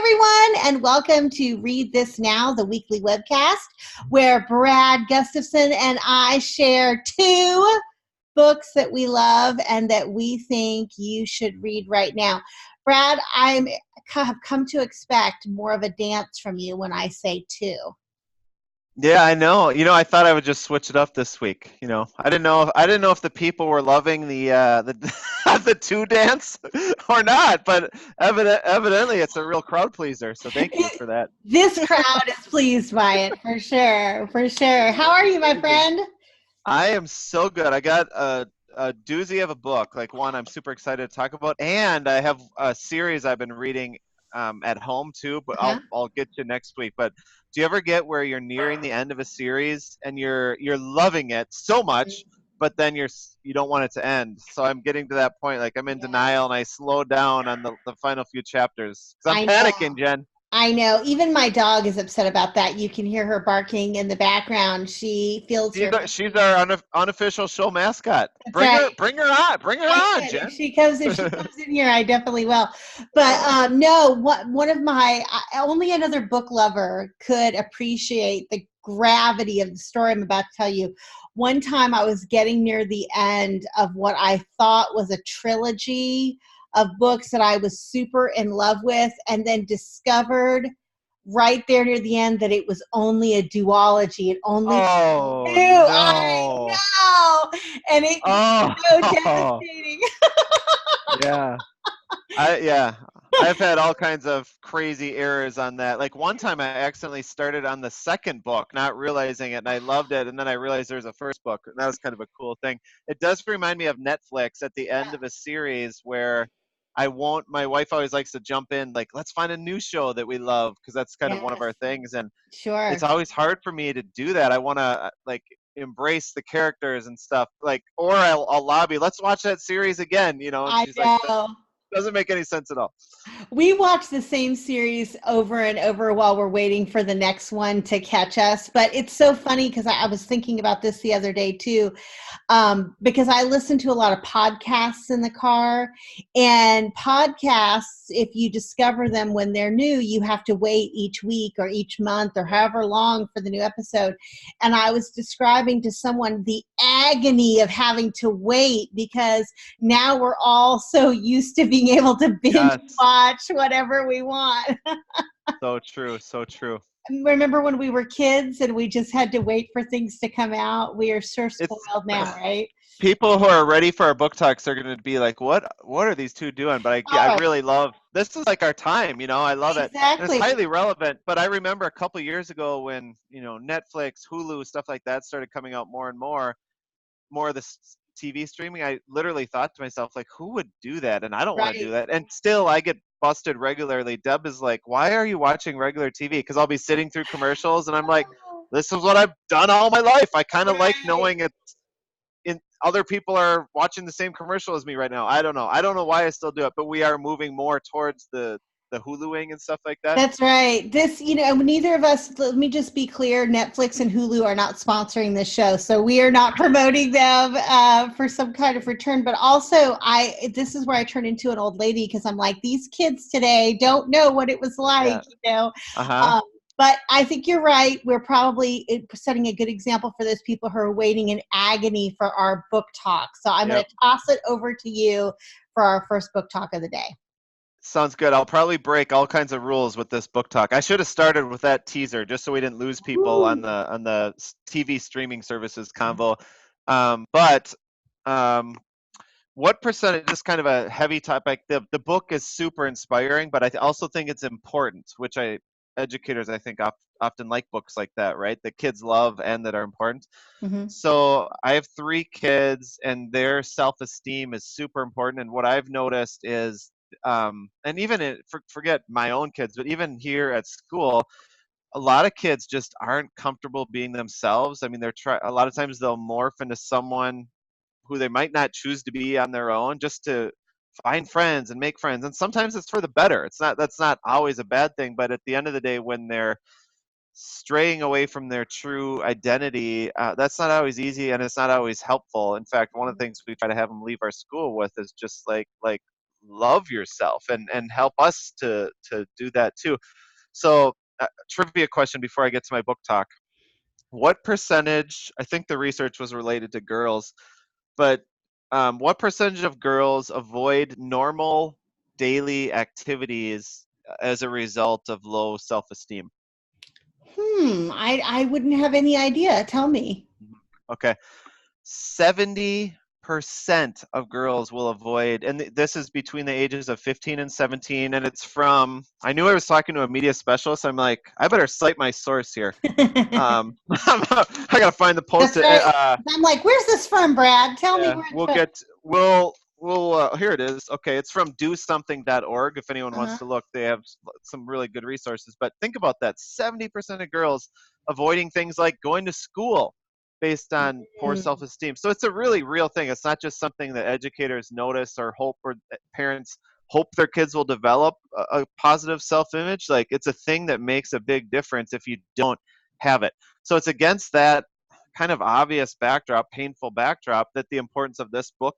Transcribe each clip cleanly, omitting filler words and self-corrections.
everyone, and welcome to Read This Now, the weekly webcast, where Brad Gustafson and I share two books that we love and that we think you should read right now. Brad, I have come to expect more of a dance from you when I say two. Yeah, I know. I thought I would just switch it up this week. I didn't know if the people were loving the the two dance or not, but evidently it's a real crowd pleaser. So thank you for that. This crowd is pleased by it, for sure, for sure. How are you, my Amazing. friend? I am so good. I got a doozy of a book, like one I'm super excited to talk about, and I have a series I've been reading at home too. But Uh-huh. I'll get to next week. But do you ever get where you're nearing the end of a series and you're loving it so much, but then you don't want it to end? So I'm getting to that point. Like I'm in Yes, denial and I slow down on the final few chapters because I'm I panicking, know. Jen. I know. Even my dog is upset about that. You can hear her barking in the background. She feels your She's our unofficial show mascot. That's Bring right. her, bring her on, bring her I on, should. Jen. If she comes in here, I definitely will. But no, one of my only another book lover could appreciate the gravity of the story I'm about to tell you. One time I was getting near the end of what I thought was a trilogy of books that I was super in love with, and then discovered right there near the end that it was only a duology. It only two. Oh I no. know. And it was so Oh devastating. yeah. Yeah. I've had all kinds of crazy errors on that. Like one time I accidentally started on the second book, not realizing it, and I loved it, and then I realized there's a first book, and that was kind of a cool thing. It does remind me of Netflix at the end of a series where I won't my wife always likes to jump in, like, let's find a new show that we love, because that's kind of one of Yes, our things, and it's sure. always hard for me to do that. I want to like embrace the characters and stuff, like, or I'll lobby, let's watch that series again, and I she's like, that know. doesn't make any sense at all. We watch the same series over and over while we're waiting for the next one to catch us. But it's so funny because I was thinking about this the other day too. Because I listen to a lot of podcasts in the car. And podcasts, if you discover them when they're new, you have to wait each week or each month or however long for the new episode. And I was describing to someone the agony of having to wait because now we're all so used to being able to binge Yes, watch whatever we want. so true, so true. Remember when we were kids and we just had to wait for things to come out? We are so It's spoiled now, right? people who are ready for our book talks are going to be like, what are these two doing? But I Oh, really love, this is like our time, I love it. And it's exactly. highly relevant. But I remember a couple years ago when, Netflix, Hulu, stuff like that started coming out more of this TV streaming. I literally thought to myself, like, who would do that? And I don't want to do Right. that. And still, I get busted regularly. Deb is like, why are you watching regular TV? Because I'll be sitting through commercials and I'm like, this is what I've done all my life. I kind of like Right. knowing it. In other people are watching the same commercial as me right now. I don't know. I don't know why I still do it, but we are moving more towards the Huluing and stuff like that. That's right. Neither of us, let me just be clear, Netflix and Hulu are not sponsoring this show. So we are not promoting them for some kind of return. But also, this is where I turn into an old lady because I'm like, these kids today don't know what it was like, Yeah. Uh-huh. Um, but I think you're right. We're probably setting a good example for those people who are waiting in agony for our book talk. So I'm going Yep. to toss it over to you for our first book talk of the day. Sounds good. I'll probably break all kinds of rules with this book talk. I should have started with that teaser just so we didn't lose people on Woo. the TV streaming services convo. But um, what percentage? Just kind of a heavy topic. The book is super inspiring, but also think it's important, which educators I think often like books like that, right? That kids love and that are important. Mhm. So I have three kids, and their self-esteem is super important. And what I've noticed is, and even forget my own kids, but even here at school, a lot of kids just aren't comfortable being themselves. I mean, a lot of times they'll morph into someone who they might not choose to be on their own, just to find friends and make friends. And sometimes it's for the better. That's not always a bad thing, but at the end of the day, when they're straying away from their true identity, that's not always easy, and it's not always helpful. In fact, one of the things we try to have them leave our school with is just like love yourself and help us to do that too. So, trivia question before I get to my book talk. What percentage, I think the research was related to girls, but what percentage of girls avoid normal daily activities as a result of low self-esteem? I wouldn't have any idea. Tell me. Okay. 70% of girls will avoid, and this is between the ages of 15 and 17, and it's from, I knew I was talking to a media specialist. I'm like, I better cite my source here. I gotta find the post. That's right. I'm like, where's this from, Brad? Tell me Yeah, where it's from. here it is. Okay, it's from dosomething.org. If anyone wants Uh-huh. to look, they have some really good resources. But think about that: 70% of girls avoiding things like going to school based on poor Mm. self-esteem. So it's a really real thing. It's not just something that educators notice or hope, or that parents hope their kids will develop a positive self-image. Like, it's a thing that makes a big difference if you don't have it. So it's against that kind of obvious backdrop, painful backdrop, that the importance of this book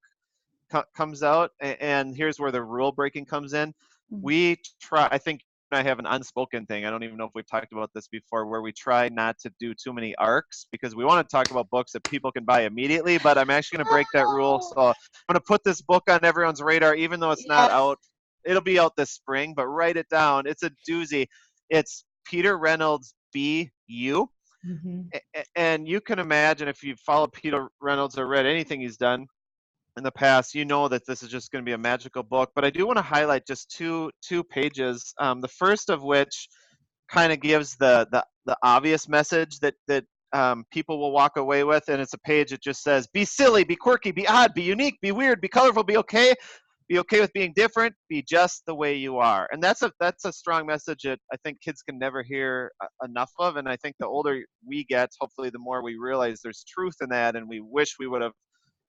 comes out. And here's where the rule breaking comes in. We try, I think I have an unspoken thing. I don't even know if we've talked about this before, where we try not to do too many arcs because we want to talk about books that people can buy immediately. But I'm actually going to break that rule. Oh, So I'm going to put this book on everyone's radar, even though it's not yes. out. It'll be out this spring, but write it down. It's a doozy. It's Peter Reynolds' Be You. Mhm. And you can imagine, if you've followed Peter Reynolds or read anything he's done in the past, you know that this is just going to be a magical book. But I do want to highlight just two pages. The first of which kind of gives the obvious message that people will walk away with, and it's a page that just says, "Be silly, be quirky, be odd, be unique, be weird, be colorful, be okay." Be okay with being different. Be just the way you are, and that's a strong message that I think kids can never hear enough of. And I think the older we get, hopefully, the more we realize there's truth in that, and we wish we would have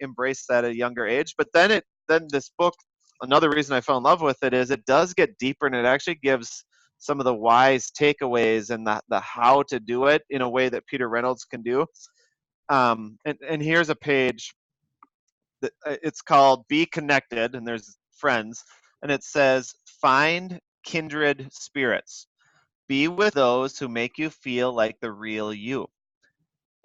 embraced that at a younger age. But then this book, another reason I fell in love with it is it does get deeper, and it actually gives some of the wise takeaways and the how to do it in a way that Peter Reynolds can do. And here's a page it's called Be Connected, and there's friends, and it says, find kindred spirits. Be with those who make you feel like the real you.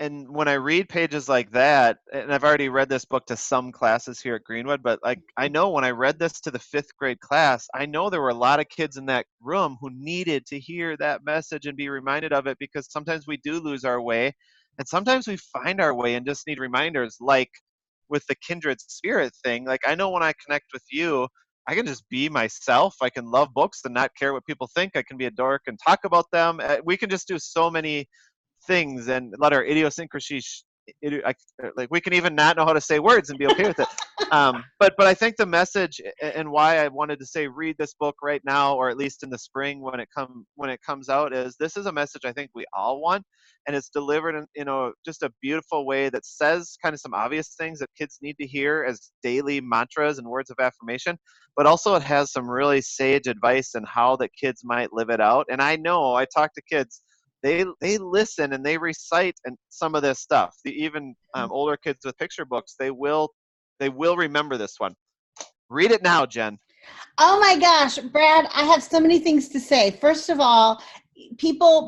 And when I read pages like that, and I've already read this book to some classes here at Greenwood, but like, I know when I read this to the 5th grade class, I know there were a lot of kids in that room who needed to hear that message and be reminded of it, because sometimes we do lose our way, and sometimes we find our way and just need reminders. Like with the kindred spirit thing, like, I know when I connect with you, I can just be myself. I can love books and not care what people think. I can be a dork and talk about them. We can just do so many things and let our idiosyncrasies, like, we can even not know how to say words and be okay with it. But I think the message, and why I wanted to say read this book right now, or at least in the spring when it comes out, is this is a message I think we all want, and it's delivered in just a beautiful way that says kind of some obvious things that kids need to hear as daily mantras and words of affirmation, but also it has some really sage advice and how that kids might live it out. And I know I talk to kids, they listen and they recite and some of this stuff. Even older kids with picture books, they will remember this one. Read it now, Jen. Oh my gosh, Brad, I have so many things to say. First of all,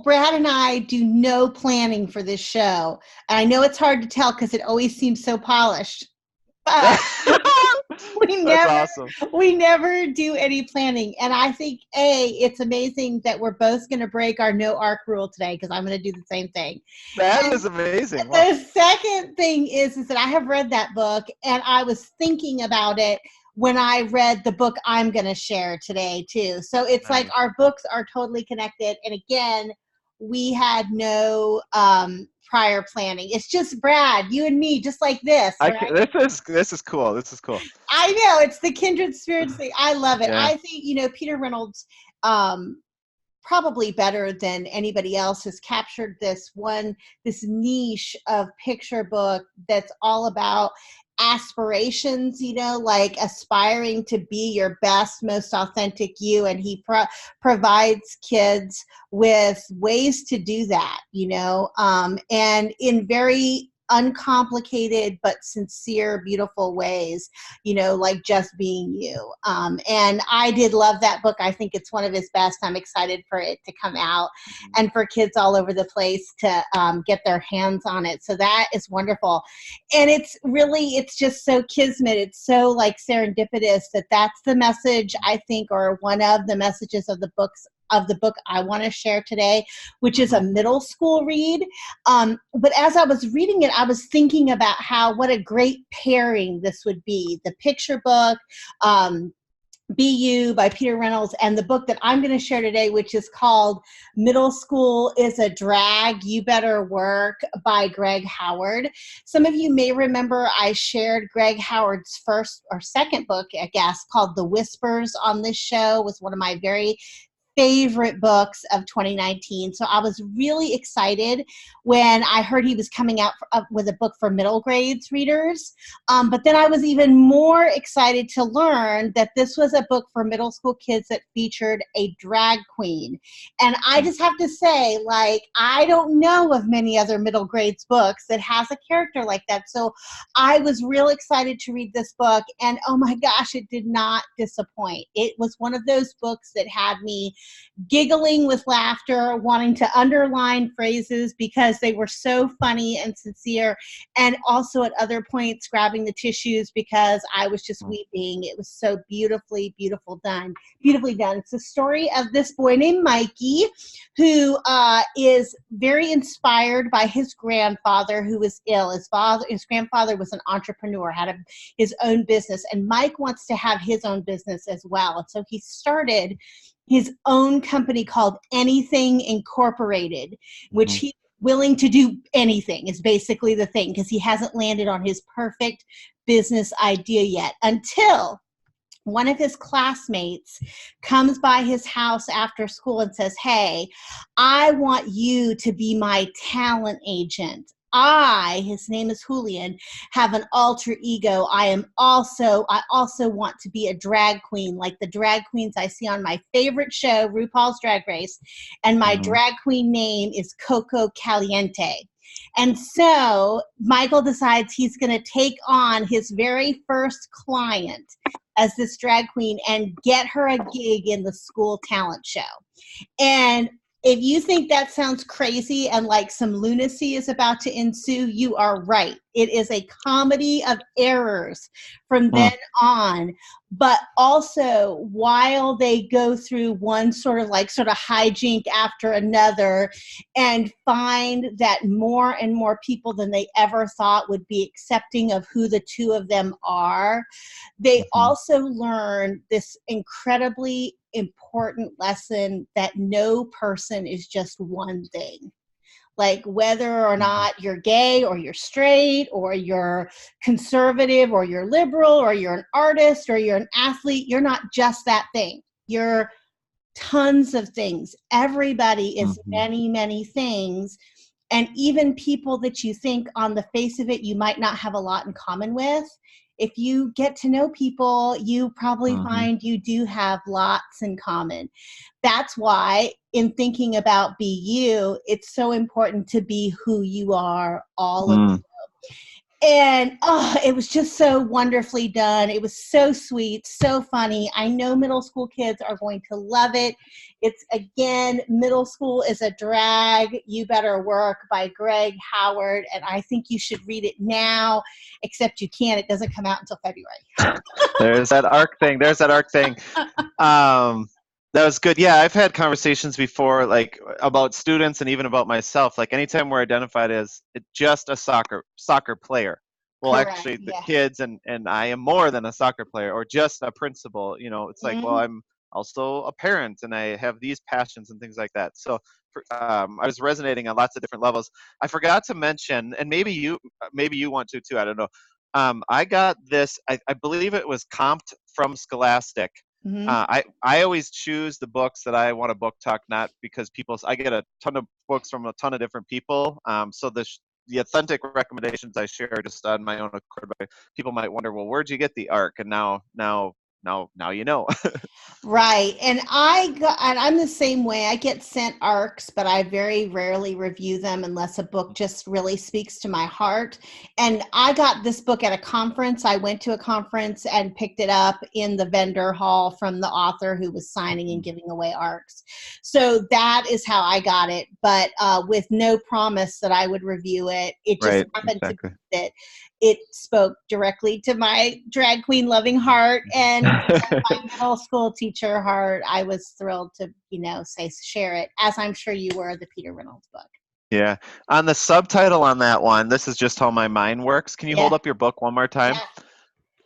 Brad and I do no planning for this show. And I know it's hard to tell because it always seems so polished. But we That's never awesome. we never do any planning. And I think it's amazing that we're both going to break our no arc rule today, because I'm going to do the same thing. That And is amazing. Wow. the second thing is that I have read that book, and I was thinking about it when I read the book I'm going to share today too. So it's like Nice. our books are totally connected. And again, we had no prior planning. It's just Brad, you and me, just like this, right? This is cool. This is cool. I know, it's the kindred spirits thing. I love it. Yeah. I think, Peter Reynolds, um, probably better than anybody else, has captured this niche of picture book that's all about aspirations, like aspiring to be your best, most authentic you. And he provides kids with ways to do that, and in very uncomplicated but sincere, beautiful ways, like just being you. And I did love that book. I think it's one of his best. I'm excited for it to come out and for kids all over the place to get their hands on it. So that is wonderful. And it's just so kismet. It's so like serendipitous that's the message, I think, or one of the messages of the book I want to share today, which is a middle school read. But as I was reading it, I was thinking about what a great pairing this would be. The picture book, Be You by Peter Reynolds, and the book that I'm going to share today, which is called Middle School is a Drag, You Better Work by Greg Howard. Some of you may remember I shared Greg Howard's first or second book, I guess, called The Whispers on this show. It was one of my very favorite books of 2019. So I was really excited when I heard he was coming out with a book for middle grades readers. But then I was even more excited to learn that this was a book for middle school kids that featured a drag queen. And I just have to say, I don't know of many other middle grades books that has a character like that. So I was real excited to read this book. And oh my gosh, it did not disappoint. It was one of those books that had me giggling with laughter, wanting to underline phrases because they were so funny and sincere, and also at other points grabbing the tissues because I was just weeping. It was so beautifully done. It's the story of this boy named Mikey who is very inspired by his grandfather who was ill. His grandfather was an entrepreneur, had his own business, and Mike wants to have his own business as well. And so he started his own company called Anything Incorporated, which he's willing to do anything is basically the thing, because he hasn't landed on his perfect business idea yet until one of his classmates comes by his house after school and says, "Hey, I want you to be my talent agent. His name is Julian, have an alter ego. I also want to be a drag queen, like the drag queens I see on my favorite show, RuPaul's Drag Race. And my drag queen name is Coco Caliente." And so Michael decides he's going to take on his very first client as this drag queen and get her a gig in the school talent show. And if you think that sounds crazy and like some lunacy is about to ensue, you are right. It is a comedy of errors from then on. But also, while they go through one sort of hijink after another and find that more and more people than they ever thought would be accepting of who the two of them are, they also learn this incredibly important lesson that no person is just one thing. Like whether or not you're gay or you're straight or you're conservative or you're liberal or you're an artist or you're an athlete, you're not just that thing. You're tons of things. Everybody is many, many things. And even people that you think on the face of it you might not have a lot in common with, if you get to know people, you probably find you do have lots in common. That's why in thinking about Be You, it's so important to be who you are, all of you. And it was just so wonderfully done. It was so sweet, so funny. I know middle school kids are going to love it. It's, again, Middle School is a Drag, You Better Work by Greg Howard. And I think you should read it now, except you can't. It doesn't come out until February. There's that arc thing. That was good. Yeah, I've had conversations before, like about students and even about myself. Like anytime we're identified as just a soccer player, well, Correct, actually, the kids and I am more than a soccer player, or just a principal. It's like, well, I'm also a parent, and I have these passions and things like that. So, I was resonating on lots of different levels. I forgot to mention, and maybe you want to too. I don't know. I got this. I believe it was comped from Scholastic. I always choose the books that I want to book talk, not because I get a ton of books from a ton of different people. So the authentic recommendations I share just on my own accord. But people might wonder, well, where'd you get the arc? And now now you know. Right. And I'm the same way. I get sent arcs, but I very rarely review them unless a book just really speaks to my heart. And I got this book at a conference. I went to a conference and picked it up in the vendor hall from the author who was signing and giving away arcs. So that is how I got it, but with no promise that I would review it. It just Right, happened exactly. to be that it spoke directly to my drag queen loving heart and my middle school teacher heart. I was thrilled to, share it, as I'm sure you were, the Peter Reynolds book. Yeah. On the subtitle on that one, this is just how my mind works. Can you hold Yeah. up your book one more time? Yeah.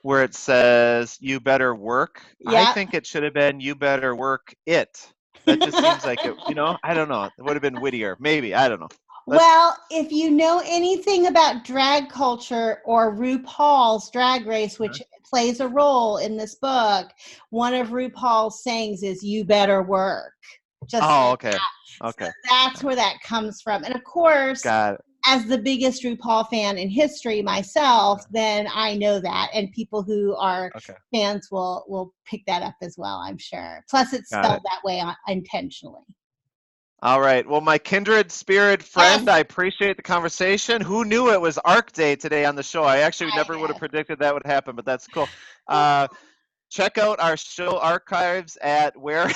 Where it says, "You better work." I Yeah. think it should have been, "You better work it." That just seems like it, I don't know. It would have been wittier. Maybe. I don't know. Well, if you know anything about drag culture or RuPaul's Drag Race, which plays a role in this book, one of RuPaul's sayings is, "You better work." Just Oh, like okay. that. Okay. So that's where that comes from. And of course, Got it. as the biggest RuPaul fan in history myself, then I know that. And people who are Okay. fans will pick that up as well, I'm sure. Plus, it's Got spelled it. that way intentionally. All right. Well, my kindred spirit friend, Yes, I appreciate the conversation. Who knew it was ARC Day today on the show? I actually I never would have know. predicted that would happen, but that's cool. Check out our show archives at where.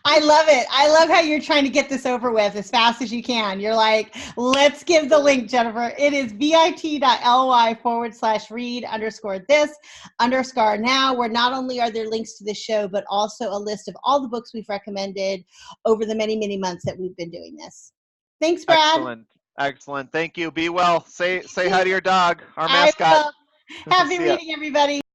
I love it. I love how you're trying to get this over with as fast as you can. You're like, let's give the link, Jennifer. It is bit.ly/read_this_now, where not only are there links to the show, but also a list of all the books we've recommended over the many, many months that we've been doing this. Thanks, Brad. Excellent. Excellent. Thank you. Be well. Say hi to your dog, our I mascot. will. Happy See ya. reading, everybody.